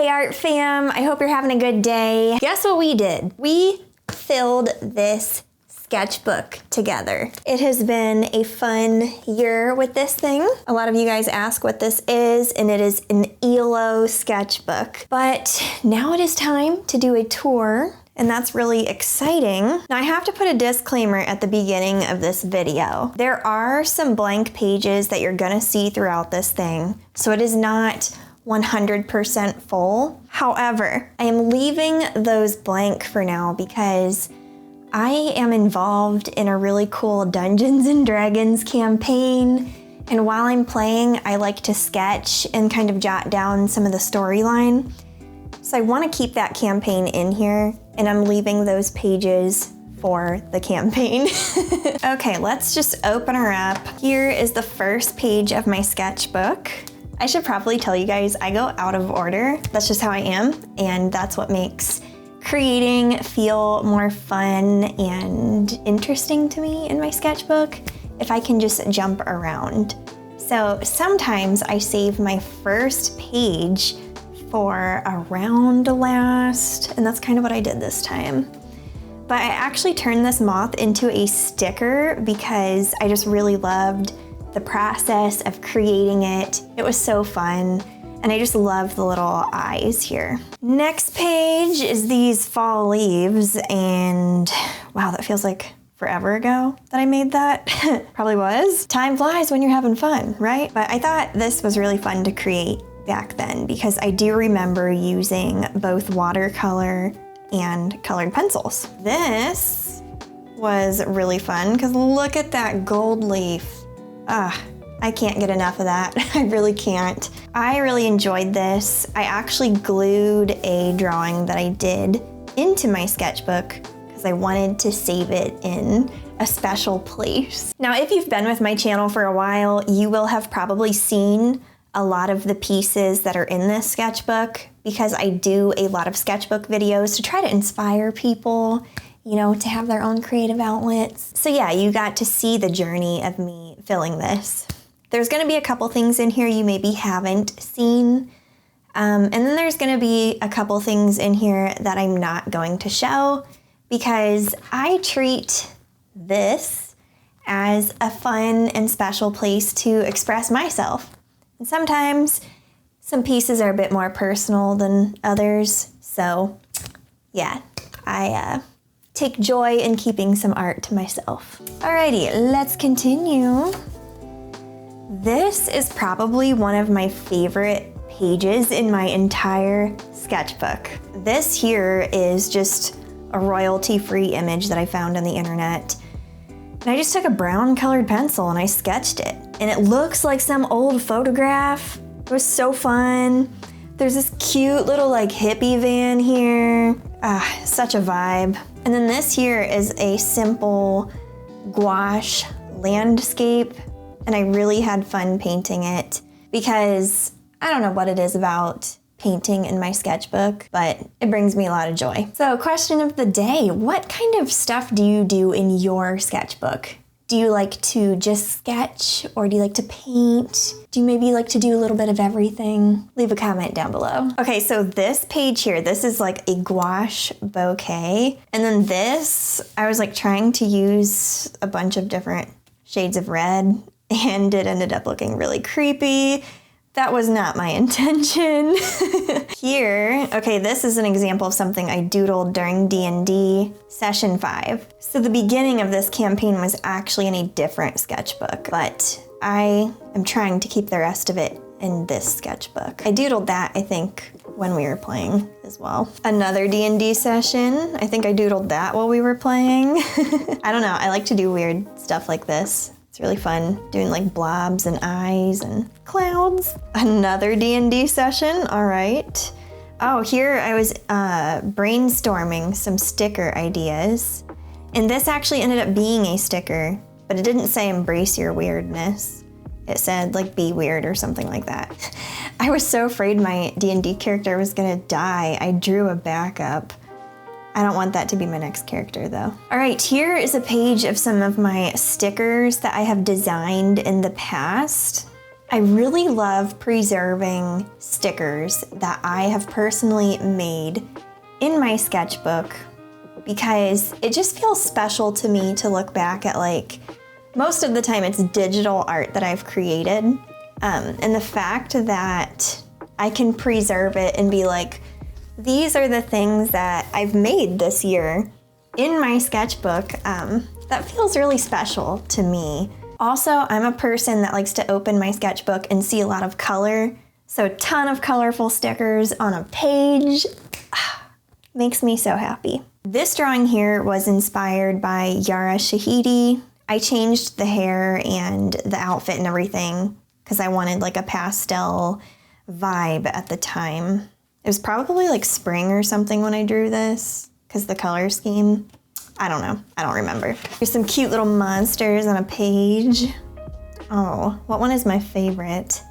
Hey art fam, I hope you're having a good day. Guess what we did? We filled this sketchbook together. It has been a fun year with this thing. A lot of you guys ask what this is, and it is an ELO sketchbook. But now it is time to do a tour, and that's really exciting. Now I have to put a disclaimer at the beginning of this video. There are some blank pages that you're gonna see throughout this thing, so it is not 100% full. However, I am leaving those blank for now because I am involved in a really cool Dungeons and Dragons campaign, and while I'm playing, I like to sketch and kind of jot down some of the storyline. So I want to keep that campaign in here, and I'm leaving those pages for the campaign. Okay, let's just open her up. Here is the first page of my sketchbook. I should probably tell you guys I go out of order. That's just how I am, and that's what makes creating feel more fun and interesting to me in my sketchbook if I can just jump around. So sometimes I save my first page for around last, and that's kind of what I did this time. But I actually turned this moth into a sticker because I just really loved the process of creating it. It was so fun, and I just love the little eyes here. Next page is these fall leaves, and wow, that feels like forever ago that I made that. Probably was. Time flies when you're having fun, right? But I thought this was really fun to create back then because I do remember using both watercolor and colored pencils. This was really fun because look at that gold leaf. I can't get enough of that. I really can't. I really enjoyed this. I actually glued a drawing that I did into my sketchbook because I wanted to save it in a special place. Now, if you've been with my channel for a while, you will have probably seen a lot of the pieces that are in this sketchbook because I do a lot of sketchbook videos to try to inspire people, you know, to have their own creative outlets. So yeah, you got to see the journey of me filling this. There's gonna be a couple things in here you maybe haven't seen. And then there's gonna be a couple things in here that I'm not going to show because I treat this as a fun and special place to express myself. And sometimes some pieces are a bit more personal than others. So yeah, I take joy in keeping some art to myself. Alrighty, let's continue. This is probably one of my favorite pages in my entire sketchbook. This here is just a royalty-free image that I found on the internet. And I just took a brown colored pencil and I sketched it. And it looks like some old photograph. It was so fun. There's this cute little like hippie van here. Such a vibe. And then this here is a simple gouache landscape, and I really had fun painting it because I don't know what it is about painting in my sketchbook, but it brings me a lot of joy. So question of the day, what kind of stuff do you do in your sketchbook? Do you like to just sketch, or do you like to paint? Do you maybe like to do a little bit of everything? Leave a comment down below. Okay, so this page here, this is like a gouache bouquet. And then this, I was like trying to use a bunch of different shades of red, and it ended up looking really creepy. That was not my intention. Here, okay, this is an example of something I doodled during D&D session 5. So the beginning of this campaign was actually in a different sketchbook, but I am trying to keep the rest of it in this sketchbook. I doodled that, I think, when we were playing as well. Another D&D session, I think I doodled that while we were playing. I don't know, I like to do weird stuff like this. It's really fun doing like blobs and eyes and clouds. Another D&D session, all right. Oh, here I was brainstorming some sticker ideas. And this actually ended up being a sticker, but it didn't say embrace your weirdness. It said like be weird or something like that. I was so afraid my D&D character was gonna die. I drew a backup. I don't want that to be my next character though. All right, here is a page of some of my stickers that I have designed in the past. I really love preserving stickers that I have personally made in my sketchbook because it just feels special to me to look back at, like, most of the time it's digital art that I've created. And the fact that I can preserve it and be like, these are the things that I've made this year in my sketchbook, that feels really special to me. Also, I'm a person that likes to open my sketchbook and see a lot of color. So a ton of colorful stickers on a page makes me so happy. This drawing here was inspired by Yara Shahidi. I changed the hair and the outfit and everything because I wanted like a pastel vibe at the time. It was probably like spring or something when I drew this because the color scheme, I don't know. I don't remember. There's some cute little monsters on a page. Oh, what one is my favorite?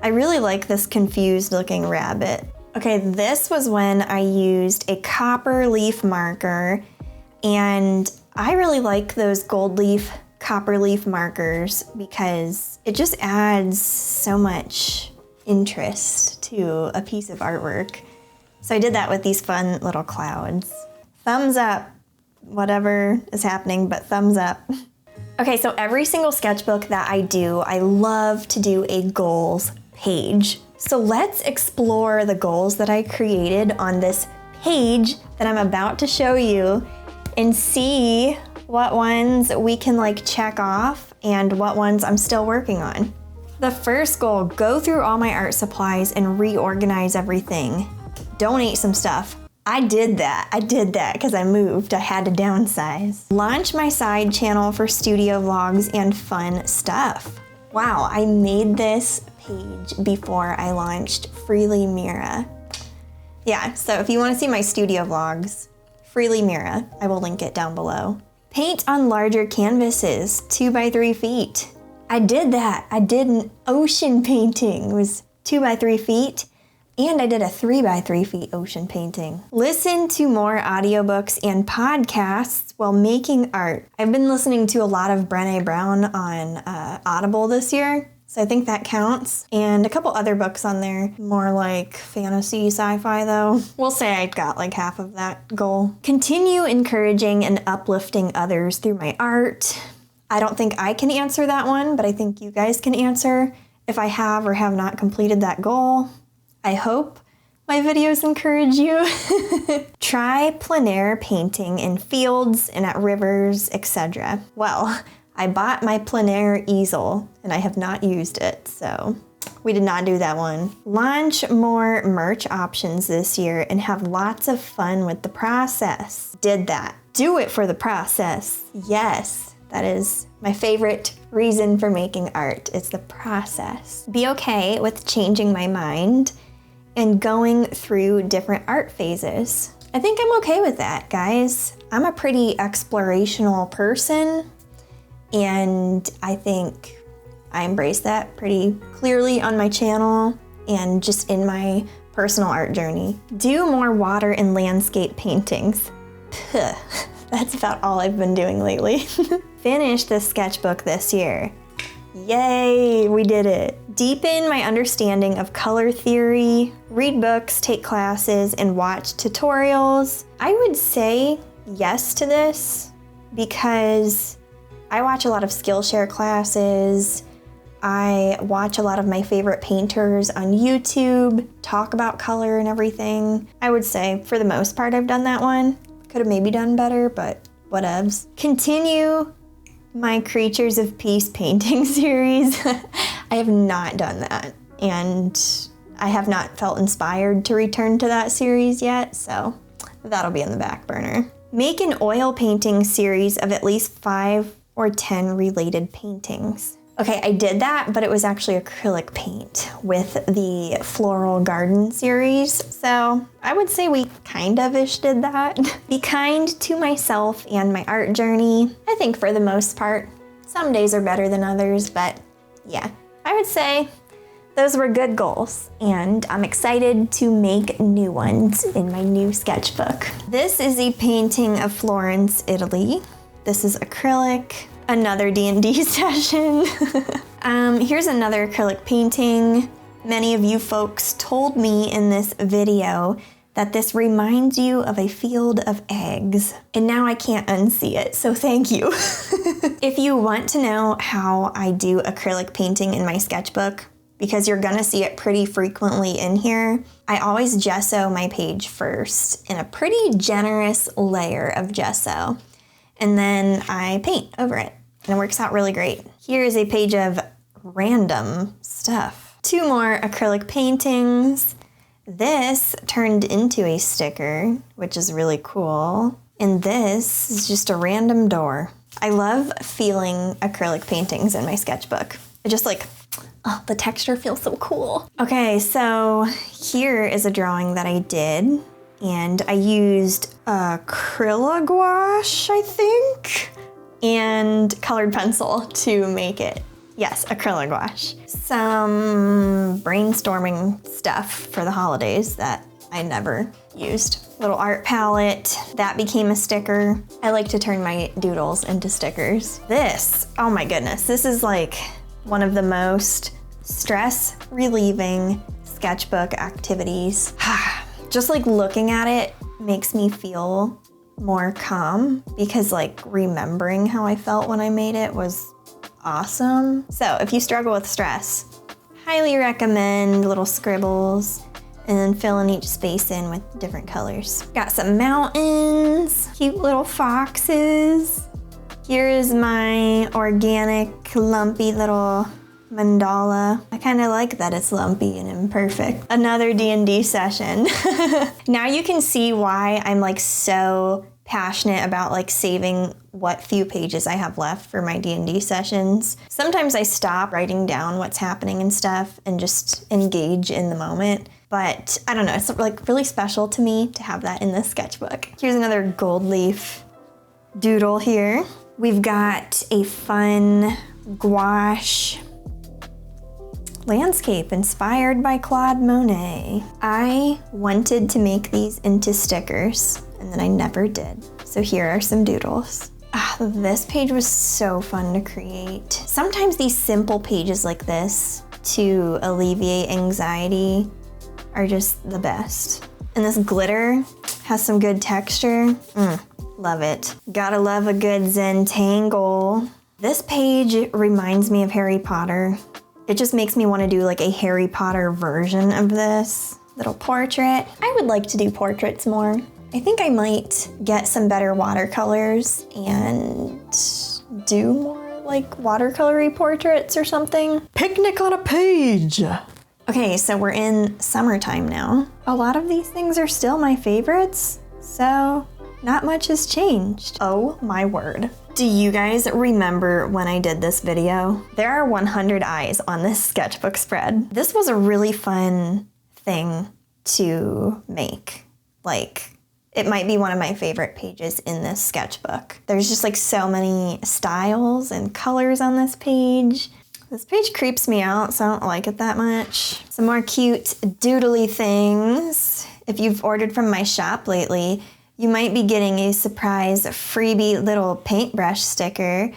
I really like this confused looking rabbit. Okay, this was when I used a copper leaf marker, and I really like those gold leaf, copper leaf markers because it just adds so much interest to a piece of artwork. So I did that with these fun little clouds. Thumbs up, whatever is happening, but thumbs up. Okay, so every single sketchbook that I do, I love to do a goals page. So let's explore the goals that I created on this page that I'm about to show you and see what ones we can like check off and what ones I'm still working on. The first goal, go through all my art supplies and reorganize everything. Donate some stuff. I did that because I moved. I had to downsize. Launch my side channel for studio vlogs and fun stuff. Wow, I made this page before I launched Freely Mira. Yeah, so if you want to see my studio vlogs, Freely Mira, I will link it down below. Paint on larger canvases, 2 by 3 feet. I did that. I did an ocean painting. It was 2 by 3 feet. And I did a 3 by 3 feet ocean painting. Listen to more audiobooks and podcasts while making art. I've been listening to a lot of Brené Brown on Audible this year, so I think that counts. And a couple other books on there, more like fantasy, sci-fi though. We'll say I got like half of that goal. Continue encouraging and uplifting others through my art. I don't think I can answer that one, but I think you guys can answer if I have or have not completed that goal. I hope my videos encourage you. Try plein air painting in fields and at rivers, etc. Well, I bought my plein air easel and I have not used it, so we did not do that one. Launch more merch options this year and have lots of fun with the process. Did that. Do it for the process. Yes, that is my favorite reason for making art. It's the process. Be okay with changing my mind and going through different art phases. I think I'm okay with that, guys. I'm a pretty explorational person, and I think I embrace that pretty clearly on my channel and just in my personal art journey. Do more water and landscape paintings. Puh, that's about all I've been doing lately. Finish this sketchbook this year. Yay, we did it. Deepen my understanding of color theory, read books, take classes, and watch tutorials. I would say yes to this because I watch a lot of Skillshare classes. I watch a lot of my favorite painters on YouTube talk about color and everything. I would say for the most part I've done that one. Could have maybe done better, but whatevs. Continue my Creatures of Peace painting series. I have not done that, and I have not felt inspired to return to that series yet, so that'll be in the back burner. Make an oil painting series of at least 5 or 10 related paintings. Okay, I did that, but it was actually acrylic paint with the Floral Garden series, so I would say we kind of-ish did that. Be kind to myself and my art journey. I think for the most part, some days are better than others, but yeah, I would say those were good goals, and I'm excited to make new ones in my new sketchbook. This is a painting of Florence, Italy. This is acrylic. Another D&D session. Here's another acrylic painting. Many of you folks told me in this video that this reminds you of a field of eggs. And now I can't unsee it, so thank you. If you want to know how I do acrylic painting in my sketchbook, because you're gonna see it pretty frequently in here, I always gesso my page first in a pretty generous layer of gesso. And then I paint over it, and it works out really great. Here is a page of random stuff. 2 more acrylic paintings. This turned into a sticker, which is really cool. And this is just a random door. I love feeling acrylic paintings in my sketchbook. It just like, oh, the texture feels so cool. Okay, so here is a drawing that I did, and I used acrylic gouache, I think, and colored pencil to make it. Yes, acrylic gouache. Some brainstorming stuff for the holidays that I never used. Little art palette, that became a sticker. I like to turn my doodles into stickers. This, oh my goodness, this is like one of the most stress relieving sketchbook activities. Just like looking at it makes me feel more calm, because like remembering how I felt when I made it was awesome. So if you struggle with stress, highly recommend little scribbles and then filling each space in with different colors. Got some mountains, cute little foxes. Here is my organic lumpy little mandala. I kind of like that it's lumpy and imperfect. Another D&D session. Now you can see why I'm like so passionate about like saving what few pages I have left for my D&D sessions. Sometimes I stop writing down what's happening and stuff and just engage in the moment. But I don't know, it's like really special to me to have that in this sketchbook. Here's another gold leaf doodle here. We've got a fun gouache landscape inspired by Claude Monet. I wanted to make these into stickers, and then I never did. So here are some doodles. This page was so fun to create. Sometimes these simple pages like this to alleviate anxiety are just the best. And this glitter has some good texture. Love it. Gotta love a good Zentangle. This page reminds me of Harry Potter. It just makes me want to do like a Harry Potter version of this little portrait. I would like to do portraits more. I think I might get some better watercolors and do more like watercolory portraits or something. Picnic on a page. Okay, so we're in summertime now. A lot of these things are still my favorites, so not much has changed. Oh my word. Do you guys remember when I did this video? There are 100 eyes on this sketchbook spread. This was a really fun thing to make. Like, it might be one of my favorite pages in this sketchbook. There's just like so many styles and colors on this page. This page creeps me out, so I don't like it that much. Some more cute doodly things. If you've ordered from my shop lately, you might be getting a surprise freebie little paintbrush sticker,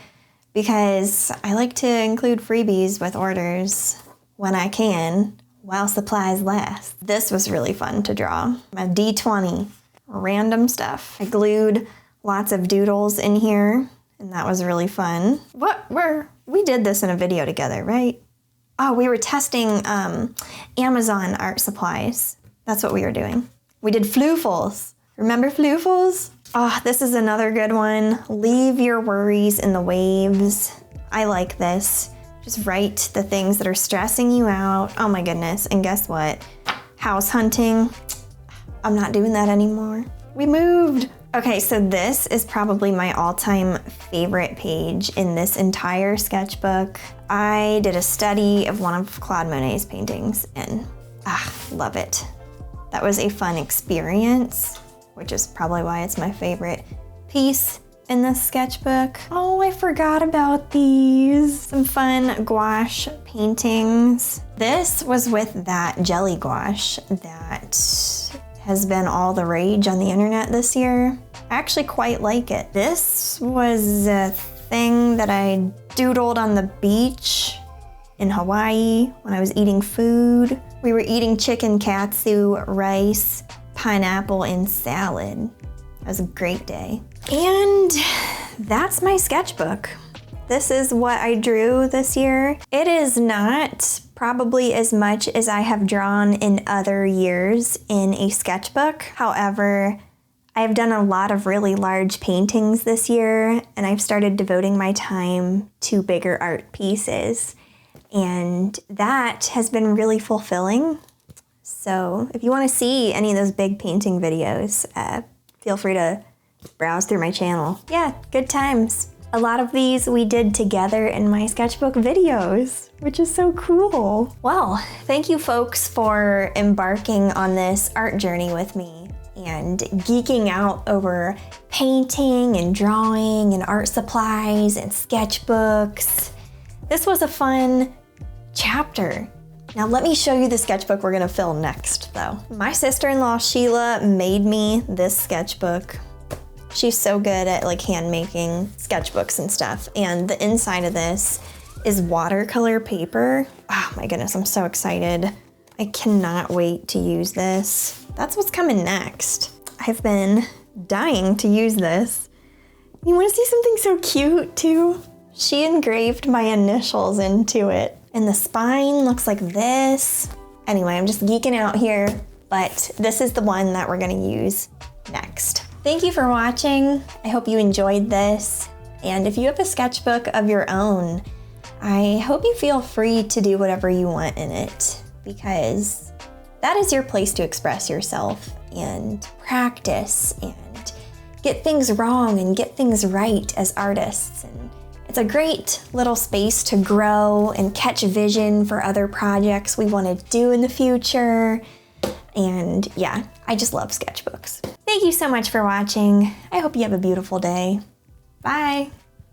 because I like to include freebies with orders when I can, while supplies last. This was really fun to draw. My D20, random stuff. I glued lots of doodles in here, and that was really fun. We did this in a video together, right? Oh, we were testing Amazon art supplies. That's what we were doing. We did floofles. Remember floofles? Oh, this is another good one. Leave your worries in the waves. I like this. Just write the things that are stressing you out. Oh my goodness, and guess what? House hunting. I'm not doing that anymore. We moved. Okay, so this is probably my all-time favorite page in this entire sketchbook. I did a study of one of Claude Monet's paintings, and love it. That was a fun experience, which is probably why it's my favorite piece in this sketchbook. Oh, I forgot about these. Some fun gouache paintings. This was with that jelly gouache that has been all the rage on the internet this year. I actually quite like it. This was a thing that I doodled on the beach in Hawaii when I was eating food. We were eating chicken katsu, rice, pineapple, and salad. It was a great day. And that's my sketchbook. This is what I drew this year. It is not probably as much as I have drawn in other years in a sketchbook. However, I've done a lot of really large paintings this year, and I've started devoting my time to bigger art pieces. And that has been really fulfilling. So if you want to see any of those big painting videos, feel free to browse through my channel. Yeah, good times. A lot of these we did together in my sketchbook videos, which is so cool. Well, thank you folks for embarking on this art journey with me and geeking out over painting and drawing and art supplies and sketchbooks. This was a fun chapter. Now let me show you the sketchbook we're gonna fill next though. My sister-in-law Sheila made me this sketchbook. She's so good at like hand making sketchbooks and stuff. And the inside of this is watercolor paper. Oh my goodness, I'm so excited. I cannot wait to use this. That's what's coming next. I've been dying to use this. You wanna see something so cute too? She engraved my initials into it. And the spine looks like this. Anyway, I'm just geeking out here, but this is the one that we're gonna use next. Thank you for watching. I hope you enjoyed this. And if you have a sketchbook of your own, I hope you feel free to do whatever you want in it, because that is your place to express yourself and practice and get things wrong and get things right as artists. And it's a great little space to grow and catch vision for other projects we want to do in the future. And yeah, I just love sketchbooks. Thank you so much for watching. I hope you have a beautiful day. Bye.